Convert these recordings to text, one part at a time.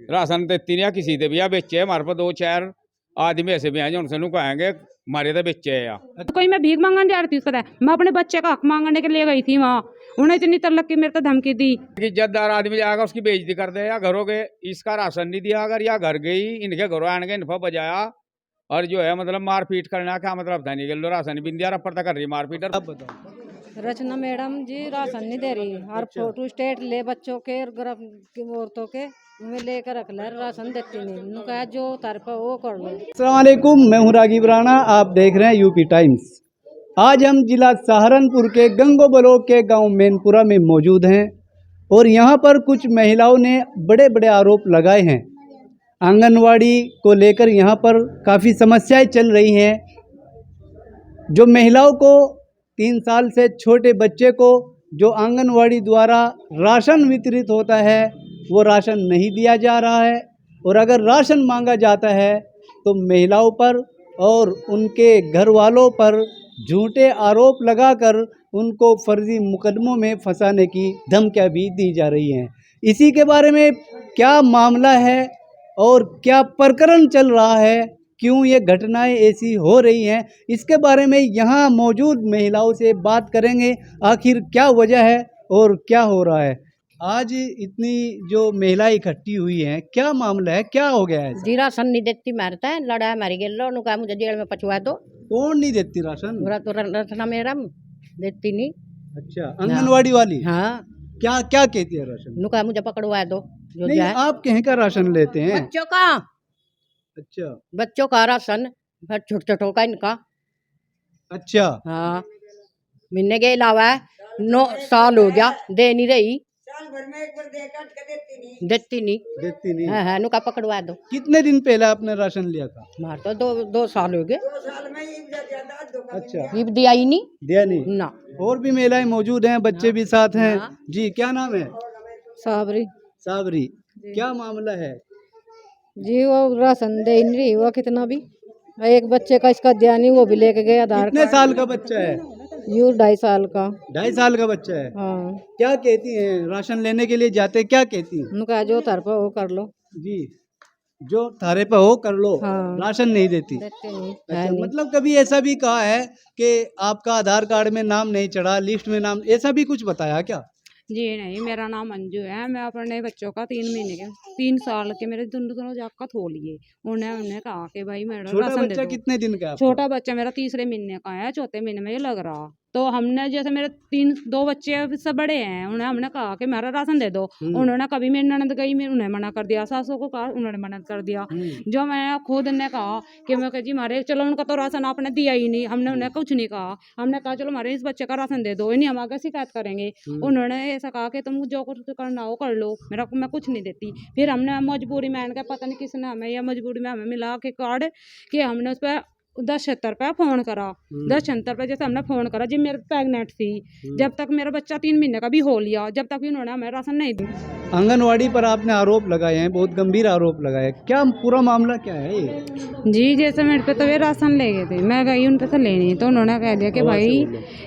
Ration देती नहीं किसी से भी या बेचे हमारे पास 2-4 आदमी ऐसे भी हैं जो उनसे कहेंगे हमारे तो बेचे है या कोई मैं भीख मांगने जा रही थी, पता है मैं अपने बच्चे का हक मांगने के लिए गई थी वहाँ, उन्हें इतनी तलक की मेरे को धमकी दी कि इज्जतदार आदमी जाएगा उसकी बेइज्जती कर दे या घरों के इसका राशन नहीं दिया अगर या घर गई इनके घरों आने के इन्फा बजाया और जो है मतलब मारपीट करना क्या मतलब था नहीं कि लो राशन बिन दिया रफ्ता कर रही मारपीट। अब बताओ। रचना मैडम जी राशन नहीं दे रही और फोटो स्टेट ले बच्चों के और गर्भ की औरतों के में लेकर रख ले, राशन देती नहीं, उन्होंने कहा जो तार पर वो कर लो। अस्सलाम वालेकुम, मैं हूं रागिब राणा, आप देख रहे हैं यूपी टाइम्स। आज हम जिला सहारनपुर के गंगो ब्लॉक के गांव मैनपुरा में मौजूद हैं और यहां पर कुछ महिलाओं ने बड़े बड़े आरोप लगाए हैं। आंगनवाड़ी को लेकर यहां पर काफ़ी समस्याएं चल रही हैं। जो महिलाओं को 3 साल से छोटे बच्चे को जो आंगनवाड़ी द्वारा राशन वितरित होता है वो राशन नहीं दिया जा रहा है और अगर राशन मांगा जाता है तो महिलाओं पर और उनके घर वालों पर झूठे आरोप लगाकर उनको फर्जी मुकदमों में फंसाने की धमकियां भी दी जा रही हैं। इसी के बारे में क्या मामला है और क्या प्रकरण चल रहा है, क्यों ये घटनाएं ऐसी हो रही हैं, इसके बारे में यहाँ मौजूद महिलाओं से बात करेंगे। आखिर क्या वजह है और क्या हो रहा है। आज इतनी जो महिलाएं इकट्ठी हुई हैं, क्या मामला है, क्या हो गया है? जी राशन नहीं देती मारता है, लड़ा मारी गेलो, उन्होंने कहा मुझे जेल में पचवा दो। कौन नहीं देती राशन? पूरा तो रचना मैडम देती नहीं। अच्छा, आंगनवाड़ी वाली? हाँ, क्या क्या कहती है राशन? उन्होंने कहा मुझे पकड़वा दो जो नहीं, जाए। आप कहीं का राशन लेते हैं? बच्चों का, अच्छा बच्चों का राशन छोटे छोटों का इनका। अच्छा। हाँ, महीने के अलावा 9 साल हो गया दे नहीं रही, साल भर में एक बार देती नहीं। देती नहीं? हाँ, नुका पकड़वा दो। कितने दिन पहले आपने राशन लिया था? मार तो 2 साल हो गए। 2 साल में ही ज्यादा धोखा अच्छा, ये दिया ही नहीं दिया नहीं? ना। और भी महिलाएं मौजूद हैं, बच्चे भी साथ हैं। हाँ। जी, क्या नाम है? साबरी साबरी, क्या मामला है? जी, वो राशन दे नहीं रही, वो कितना भी एक बच्चे का इसका दिया नहीं, वो भी लेके गए आधार कितने साल का बच्चा है? यू 2.5 साल का। 2.5 साल का बच्चा है? हाँ, क्या कहती हैं, राशन लेने के लिए जाते हैं, क्या कहती हैं? उन्होंने कहा जो तार पर वो कर लो। जी, जो थारे पे हो कर लो। हाँ। राशन नहीं देती? देते नहीं है अच्छा, नहीं। मतलब कभी ऐसा भी कहा है कि आपका आधार कार्ड में नाम नहीं चढ़ा, लिस्ट में नाम, ऐसा भी कुछ बताया क्या? जी नहीं, मेरा नाम अंजू है। मैं अपने बच्चों का 3 महीने के 3 साल के मेरे दोनों जाकर थो लिए। उन्हें कहा कि भाई मेरा छोटा राशन दे बच्चा दो। कितने दिन का है आपका? छोटा बच्चा मेरा 3रे महीने का है, 4थे महीने में ये लग रहा। तो हमने जैसे मेरे 2 बच्चे सब बड़े हैं, उन्हें हमने कहा कि मेरा राशन दे दो। उन्होंने कभी मेरी ननद गई, उन्हें मना कर दिया, सासों को कहा, उन्होंने मना कर दिया। जो मैं खुद ने कहा कि मैं कहा जी मारे चलो, उनका तो राशन आपने दिया ही नहीं, हमने उन्हें कुछ नहीं कहा। हमने कहा चलो हमारे इस बच्चे का राशन दे दो, इन्हें हम आगे शिकायत करेंगे। उन्होंने ऐसा कहा कि तुम जो कुछ करना हो कर लो, मैं कुछ नहीं देती। फिर हमने मजबूरी में इनका पता नहीं किसने हमें या मजबूरी में हमें मिला के कार्ड कि हमने उस पर 1076 पे फ़ोन करा। 1076 पे जैसे हमने फ़ोन करा जी मेरे प्रेगनेंट थी, जब तक मेरा बच्चा 3 महीने का भी हो लिया, जब तक भी उन्होंने हमें राशन नहीं दिया। आंगनवाड़ी पर आपने आरोप लगाए हैं, बहुत गंभीर आरोप लगाए हैं, क्या पूरा मामला क्या है ये? जी, जैसे मेरे पे तो ये राशन ले गए थे, मैं गई उन पे से लेने, तो उन्होंने कह दिया कि भाई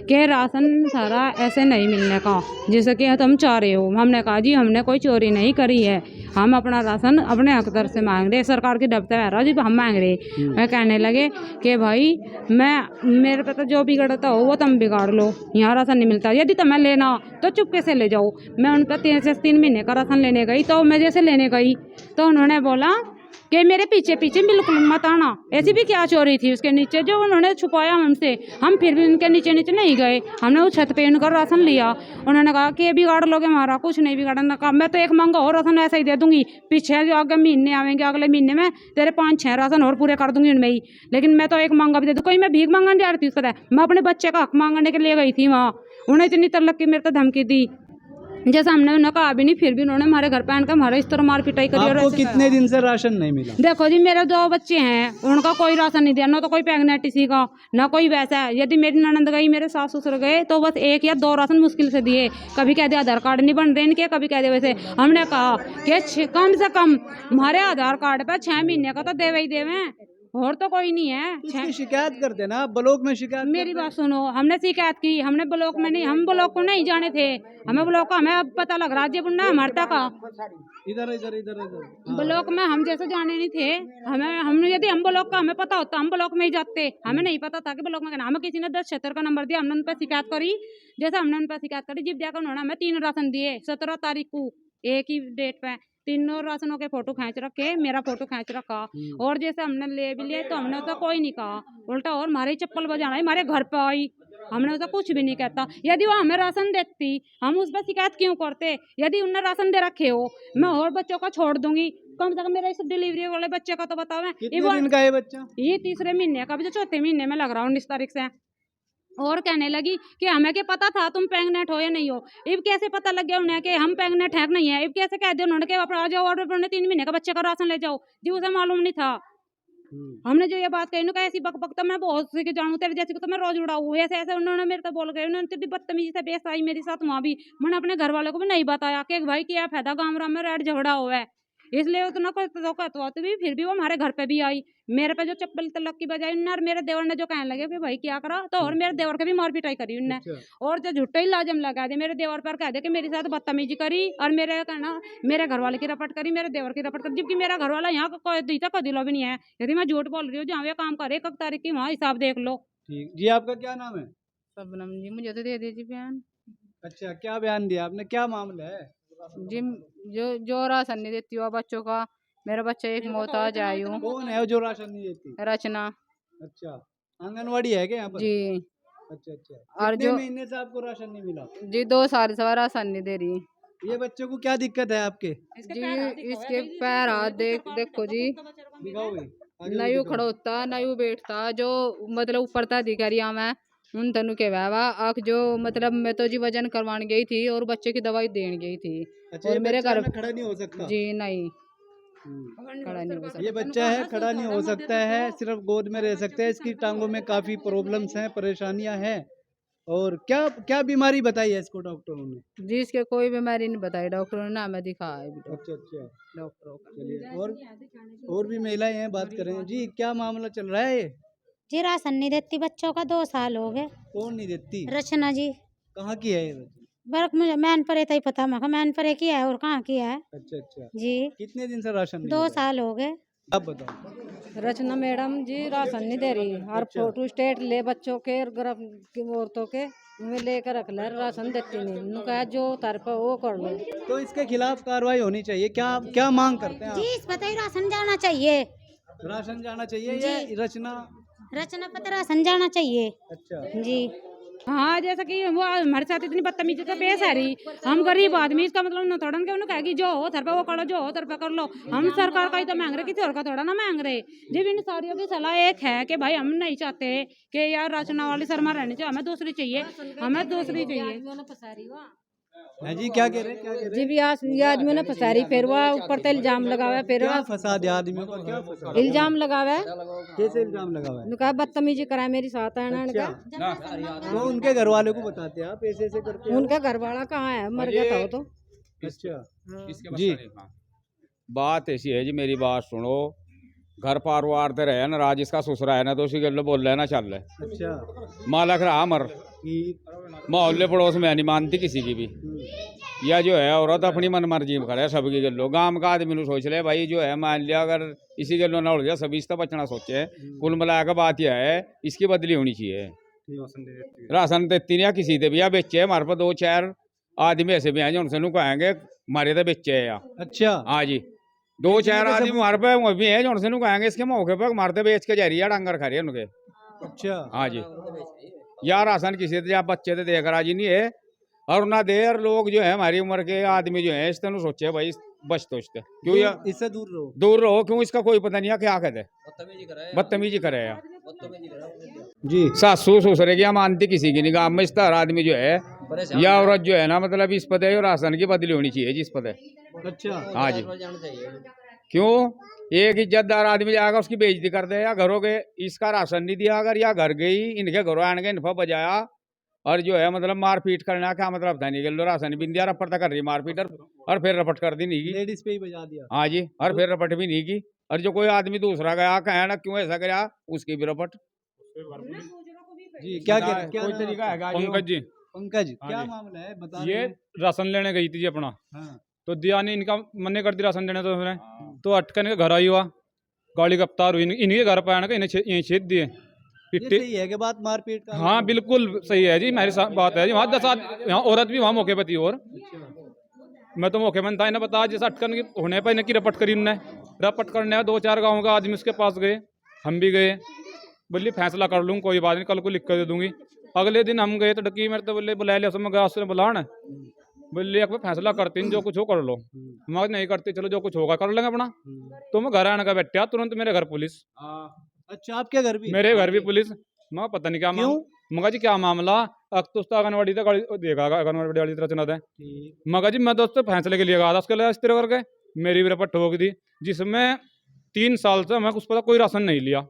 कि राशन सारा ऐसे नहीं मिलने का जैसे कि तुम चाह रहे हो। हमने कहा जी हमने कोई चोरी नहीं करी है, हम अपना राशन अपने हकदार से मांग रहे, सरकार की डबता है जी हम मांग रहे। मैं कहने लगे कि भाई मेरे पे तो जो बिगड़ता हो वो तुम बिगाड़ लो, यहाँ राशन नहीं मिलता, यदि तुम्हें लेना तो चुपके से ले जाओ। मैं उन पर 3 महीने का राशन लेने गई, तो मैं जैसे लेने गई तो उन्होंने बोला कि मेरे पीछे पीछे बिल्कुल मत आना। ऐसी भी क्या चोरी थी उसके नीचे जो उन्होंने छुपाया हमसे, हम फिर भी उनके नीचे नीचे नहीं गए, हमने उस छत पे उनका राशन लिया। उन्होंने कहा कि बिगाड़ लोगे हमारा, कुछ नहीं बिगाड़ना। कहा मैं तो एक मंगा और राशन ऐसा ही दे दूंगी, पीछे जो आगे महीने आवेंगे अगले महीने में तेरे 5-6 राशन और पूरे कर दूंगी उनमें ही, लेकिन मैं तो एक मंगा भी दे दूँ। कोई मैं भीख मांगने जा रही थी, पता है मैं अपने बच्चे का हक मांगने के लिए गई थी वहाँ, उन्हें इतनी तलक की मेरे को धमकी दी। जैसे हमने उन्हें कहा भी नहीं, फिर भी उन्होंने हमारे घर पे आकर हमारा इस तरह मार पिटाई करी। और आपको ऐसे कितने दिन से राशन नहीं मिला? देखो जी मेरे 2 बच्चे हैं, उनका कोई राशन नहीं दिया, ना तो कोई प्रेगनेंट किसी का, ना कोई वैसा है। यदि मेरी ननद गई, मेरे सास ससुर गए, तो बस 1 या 2 राशन मुश्किल से दिए। कभी कह दिया आधार कार्ड नहीं बन रहे इनके, कभी कह दिया वैसे। हमने कहा कि कम से कम हमारे आधार कार्ड पे 6 महीने का तो देवे ही देवे, और तो कोई नहीं है। इसकी शिकायत करते ना आप, ब्लॉक में शिकायत मेरी बात सुनो, हमने शिकायत की, हमने ब्लॉक में नहीं, हम ब्लॉक को नहीं जाने थे, हमें ब्लॉक का हमें अब पता लग रहा है जब ना मरता का इधर इधर इधर इधर ब्लॉक में हम जैसे जाने नहीं थे। हम यदि हम ब्लॉक का हमें पता होता हम ब्लॉक में ही जाते, हमें नहीं पता था कि ब्लॉक में हमें किसी ने 1076 का नंबर दिया, हमने उन पर शिकायत करी। जैसे हमने उन पर शिकायत करी, जब जाकर उन्होंने हमें 3 राशन दिए 17 तारीख को, एक ही डेट पे तीनों राशनों के फोटो खींच रखे, मेरा फोटो खींच रखा। और जैसे हमने ले भी लिए तो हमने उसका कोई नहीं कहा, उल्टा और हमारे चप्पल बजाना हमारे घर पे आई, हमने उसका कुछ भी नहीं कहता। यदि वो हमें राशन देती हम उस पर शिकायत क्यों करते? यदि उनने राशन दे रखे हो मैं और बच्चों का छोड़ दूंगी, कम से कम मेरे इस डिलीवरी वाले बच्चे का तो बताओ। कितने दिन का है बच्चा? ये 3रे महीने का, अभी तो 4थे महीने में लग रहा 19 तारीख से। और कहने लगी कि हमें क्या पता था तुम प्रेग्नेंट हो या नहीं हो। इब कैसे पता लग गया उन्हें कि हम प्रेग्नेंट है कि नहीं है? इब कैसे कह दिया उन्होंने कि आप आ जाओ ऑर्डर पर 3 महीने का बच्चे का राशन ले जाओ जी, उसे मालूम नहीं था। हमने जो ये बात कही ना, ऐसी बक बक तो मैं बहुत सी के जानू, तेरे जैसे को तो मैं रोज उड़ाऊँ, ऐसे ऐसे उन्होंने मेरे को बोल गए, उन्होंने तो बदतमीजी से पेश आई मेरे साथ। वहाँ भी मैंने अपने घर वालों को भी नहीं बताया कि भाई क्या फायदा गाँव राम में रेड झगड़ा हुआ है, इसलिए उतना कोई तो भी फिर भी वो हमारे घर पे भी आई, मेरे पे जो चप्पल तलक की बजाय उन्ने, और मेरे देवर ने जो कहने लगे कि भाई क्या करा, तो और मेरे देवर के भी मार पिटाई करी उनने। और जो झूठा ही लाजम लगा दे मेरे देवर पर, कह दे कि मेरे साथ बदतमीजी करी और मेरे कहना मेरे घर वाले की रपट करी, मेरे देवर की रपट करी, जबकि मेरा घर वाला यहाँ कोई दीता को दिलो भी नहीं है। यदि मैं झूठ बोल रही हूँ, जहाँ काम करे 1 तारीख की वहाँ हिसाब देख लो। ठीक जी, आपका क्या नाम है? शबनम जी, मुझे तो दे दीजिए बयान अच्छा, क्या बयान दिया आपने, क्या मामला है? जी। जो राशन नहीं देती हुआ बच्चों का, मेरा बच्चा एक मोहताज आयु, कौन है वो जो राशन नहीं देती? रचना अच्छा, आंगनवाड़ी है क्या यहाँ पर? जी। अच्छा अच्छा, और कितने जो महीने से आपको राशन नहीं मिला? जी 2 साल से राशन नहीं दे रही ये बच्चों को क्या दिक्कत है आपके? जी। इसके पैर हाथ देखो जी, दिखाओ भाई, आगे नहीं दिखाओ। खड़ा होता नहीं बैठता, जो मतलब ऊपर था अधिकारिया में उन तनु के वावा आख, जो मतलब मैं तो जी वजन करवाने गई थी और बच्चे की दवाई देने गई थी। अच्छा, और ये मेरे बच्चा घर है ना, खड़ा नहीं हो सकता? जी नहीं हम्म। खड़ा नहीं हो सकता। ये बच्चा है, खड़ा नहीं हो सकता है, सिर्फ गोद में रह सकता है। इसकी टांगों में काफी प्रॉब्लम्स हैं, परेशानियां हैं। और क्या क्या बीमारी बताई है इसको डॉक्टरों ने? जी इसके कोई बीमारी नहीं बताई डॉक्टरों ने, हमें दिखाया है भी अच्छा अच्छा, डॉक्टरों का। चलिए और भी महिलाएं हैं, बात करें जी, क्या मामला चल रहा है ये? जी राशन नहीं देती बच्चों का, 2 साल हो गए। कौन नहीं देती? रचना जी, कहाँ की है ये बच्ची? बर्क मुझे मैन परे ही पता, मैं मैन परे की है और कहाँ की है अच्छा अच्छा, जी। कितने दिन से राशन नहीं 2 मिल रहा? साल हो गए। आप बताओ। रचना मैडम जी राशन नहीं दे रही, और फोटो स्टेट ले बच्चों के और गर्भ की औरतों के में लेकर रख ले, राशन देती नहीं। उन्होंने कहा जो तार पर वो कर लो। तो इसके खिलाफ कार्रवाई होनी चाहिए, क्या क्या मांग करते हैं जी इस पता ही राशन जाना चाहिए, आप? राशन जाना चाहिए या रचना? रचना पता राशन जाना चाहिए अच्छा जी। हाँ जैसा कि वो हमारे साथ इतनी बदतमीजी से पेश है रही, हम गरीब आदमी, इसका मतलब न थोड़ा कि उन्होंने कहा कि जो हो थर पे वो कर लो, जो हो थर पे कर लो। हम सरकार का ही तो मांग रहे, किसी और का थोड़ा ना मांग रहे। जब इन सारियों की सलाह एक है कि भाई हम नहीं चाहते कि यार रचना वाली शर्मा रहनी चाहिए, हमें दूसरी चाहिए, हमें दूसरी चाहिए। है जी, क्या कह रहे हैं, क्या कह रहे जी हैं? भी आज ये आदमी ने फसारी, फिर वो ऊपर से इल्जाम लगावे, फिर क्या फंसा दिया आदमियों को, क्या फंसा? इल्जाम लगावे, कैसे इल्जाम लगा हुआ है? उन्होंने कहा बदतमीजी कराए मेरी साथ है ना। अच्छा, तो उनके घर वाले को बताते हैं आप ऐसे ऐसे करते हैं? उनका घर वाला कहाँ है, मर गया था वो तो। अच्छा जी, बात ऐसी है जी, मेरी बात सुनो। घर परिवार ते रहे ना, राज इसका ससुरा है ना, तो उसी गल बोल रहे ना चल रहे अच्छा मालक रहा मर, ठीक। मोहल्ले पड़ोस में नहीं मानती किसी की भी। या जो है औरत अपनी मन मर्जी में करे सबकी गलो, गांव का आदमी सोच ले भाई, जो है मान लिया अगर इसी गलो ना उड़ गया सभी इसका बचना सोचे। कुल मिलाकर बात यह है इसकी बदली होनी चाहिए। राशन देती नहीं किसी से भी, या बेचे हमारे पास 2-4 आदमी ऐसे भी हैं जो उनसे कहेंगे मारे तो बेचे है या। अच्छा, हाँ जी, 2-4 आदमी हमारे पे वो भी हैं जो उनसे कहेंगे इसके मौके पर मारते बेच के जा रही है, डांगर खा रही है उनके। अच्छा हाँ जी, या राशन किसी से या बच्चे तो देख राजी नहीं है और ना दे। और लोग जो है हमारी उम्र के आदमी जो है इस तरह सोचे भाई बच तो इससे क्यों या इससे दूर रहो। दूर रहो, क्यों इसका कोई पता नहीं है क्या कहते, बदतमीजी करे या जी, सासू ससुरे की मानती किसी की निगाह में। इस तरह आदमी जो है या औरत जो है ना, मतलब इस पते राशन की बदली होनी चाहिए जिस पते। अच्छा, हाँ जी, क्यों एक इज्जतदार आदमी जाएगा उसकी बेइज्जती कर दे, या घरों के इसका राशन नहीं दिया अगर, या घर गई इनके घरों आने के इन्फा बजाया और जो है मतलब मारपीट करना, क्या मतलब था नहीं कि लो राशन भी दिया, रपट कर रही मारपीट और फिर रपट कर दी नहीं की। लेडीज पे ही बजा दिया। हाँ जी, और फिर रपट भी नहीं की। और जो कोई आदमी दूसरा गया कहे ना क्यों ऐसा करा, उसकी भी रपट। जी क्या कह क्या कोई नाम तरीका आपका? है पंकज जी, पंकज हाँ क्या जी। मामला है बता रहे ये हैं? राशन लेने गई थी जी अपना, हाँ तो दिया नहीं, इनका मन्ने कर दी राशन देने, तो उसने तो अटकन के घर आई हुआ, गाड़ी का अवतार हुई, इन्हीं के घर पर आने का इन्हें यहीं छेद दिए ये पिट्टी। सही है कि बात मारपीट का? हाँ बिल्कुल सही है जी, मेरे साथ बात है जी, वहाँ 10 यहाँ औरत भी वहाँ मौके पर थी, और मैं तो मौके में था, इन्हें बता जैसे अटकन की होने पर इन्हें की रपट करी, इनने रपट करने में 2-4 गाँव का आदमी उसके पास गए, हम भी गए, बोली फैसला कर लूँ कोई बात नहीं, कल को लिख कर दे दूंगी। अगले दिन हम गए तो डकी मेरे तो बोले बुला लिया, मैं गया उसने बुलाना, बोले एक फैसला करती जो कुछ हो कर लो, मैं नहीं करती, चलो जो कुछ होगा कर लेंगे अपना। तो मैं घर आने का बैठा, तुरंत मेरे घर पुलिस, अच्छा आपके घर भी? मेरे घर भी पुलिस। मैं पता नहीं क्या क्यों? मगा जी क्या मामला, अब तो उसका आंगनवाड़ी तक देखा, आंगनवाड़ी वाली तरह चना था। ठीक। मगा जी मैं दोस्तों फैसले के लिए गया था, उसके लिए इस तरह करके मेरी भी रपट ठोक दी, जिसमें 3 साल से मैं उस पर कोई राशन नहीं लिया।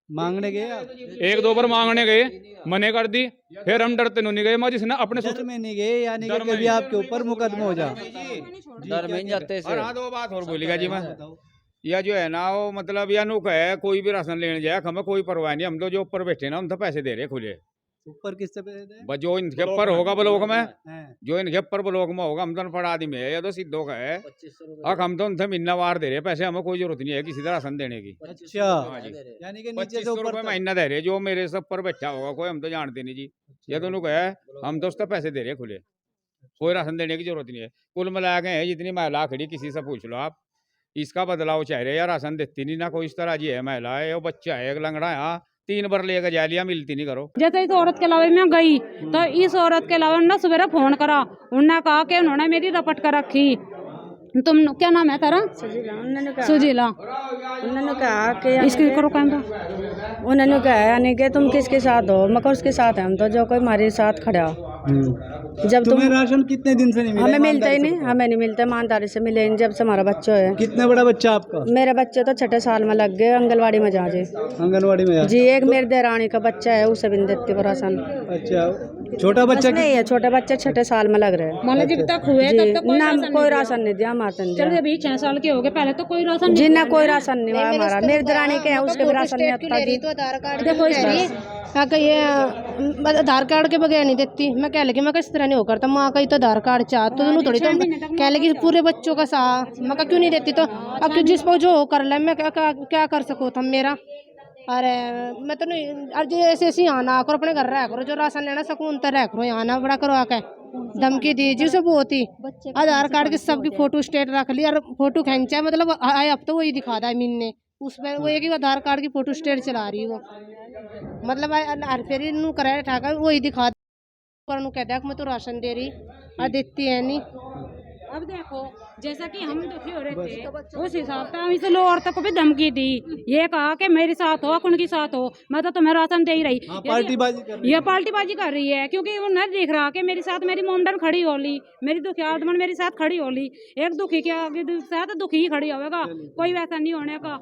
मांगने गए आप? 1-2 बार मांगने गए, मने कर दी, फिर हम डरते नहीं गए, मैं जिसने अपने डर में नहीं गए, यानी कि डर में कभी आपके ऊपर मुकदमा हो जा? डर में नहीं जाते और हाँ, दो बात और बोलेगा जी मैं, बताओ। या जो है ना वो मतलब या नुक है, कोई भी राशन लेने जाए हमें कोई परवाह नहीं, हम तो जो ऊपर बैठे ना हम तो पैसे दे रहे खुले, ऊपर किससे पैसे दे? बस जो इनके ऊपर होगा ब्लॉक में, हैं। जो इनके ऊपर ब्लॉक में होगा, हम तो अनपढ़ आदमी है या तो सिद्धों का है, 2500 अब हम तो उनसे महीना वार दे रहे हैं पैसे, हमें कोई जरूरत नहीं है किसी तरह राशन देने की। अच्छा हाँ जी। यानी कि नीचे से 2500 ऊपर रुपये तक। महीना दे रहे, जो मेरे से ऊपर बैठा होगा कोई, हम तो जानते नहीं जी, ये दोनों का है, हम तो उसका पैसे दे रहे खुले, कोई राशन देने की जरूरत नहीं है। कुल मिला के है जितनी महिला खड़ी, किसी से पूछ लो आप, इसका बदलाव चाह रहे या राशन देती नहीं ना कोई, इस तरह जी है महिला है, वो बच्चा है एक लंगड़ा है, हाँ 3 बार लेकर जा लिया, मिलती नहीं करो। जैसे इस औरत के अलावा मैं गई तो इस औरत के अलावा ना सवेरे फोन करा, उन्होंने कहा कि उन्होंने मेरी रपट कर रखी। तुम क्या नाम है तेरा? सुजीला। उन्होंने कहा कि इसकी करो कैमरा। उन्होंने कहा यानी कि तुम किसके साथ हो, मैं कहा उसके साथ है, हम तो जो कोई हमारे साथ खड़ा हो। जब तुम तुम्हें राशन कितने दिन से नहीं मिला? हमें मिलता ही ईमानदारी नहीं, हमें नहीं मिलता, ईमानदारी से मिले नहीं, जब से हमारा बच्चा है। से? कितना बड़ा बच्चा आपका? मेरे बच्चे तो 6 साल में लग गए, आंगनवाड़ी में जा जे। आंगनवाड़ी में? जी एक मेरे देरानी का बच्चा है, उसे भी नहीं देती वो राशन। अच्छा छोटा बच्चा नहीं है, छोटे बच्चे 6 साल में लग रहे हैं। मान लो जब तक हुए जी तब तक कोई ना राशन कोई नहीं राशन नहीं दिया, हमारे तो नहीं चलो दिया। अभी 6 साल के हो गए, पहले तो कोई राशन जी ना कोई राशन नहीं हुआ हमारा, मेरे देरानी के है उसके भी राशन नहीं आता जी। देखो इसलिए कि ये आधार कार्ड के बगैर नहीं देती। मैं कह लगी मैं इस तरह नहीं हो करता, माँ का ही तो आधार कार्ड चाह तो दोनों थोड़ी, तो कह लगी पूरे बच्चों का साथ, मैं क्यों नहीं देती, तो अब क्यों जिस पर जो हो कर ले, मैं क्या कर सको तुम मेरा। अरे मैं तो नहीं, अब जो ऐसे ऐसे यहाँ ना करो, अपने घर रह करो, जो राशन लेना सकून तो रह करो, यहाँ ना बड़ा करो आके। धमकी दी जी उसे बहुत ही, आधार कार्ड की सबकी फोटो स्टेट रख ली और फोटो खींचा, मतलब आए अब तो वही दिखा था मीन ने उसमें, वो एक ही आधार कार्ड की फोटो स्टेट चला रही है वो, मतलब हर फेरी नू कराया ठाका वही दिखा पर कहता है मैं तो राशन दे रही और देती है नहीं। अब देखो जैसा कि हम दुखी हो रहे थे उस हिसाब से हम इस लोग औरतों को भी धमकी दी, ये कहा कि मेरे साथ हो उनके साथ हो, मैं तो तुम्हें राशन दे ही रही। पार्टीबाजी कर रही ये पार्टीबाजी कर रही है क्योंकि वो नहीं देख रहा कि मेरे साथ मेरी मोमडन खड़ी होली, मेरी दुखी आदमन मेरे साथ खड़ी होली, एक दुखी के आगे साथ दुखी ही खड़ी होगा, कोई वैसा नहीं होने का।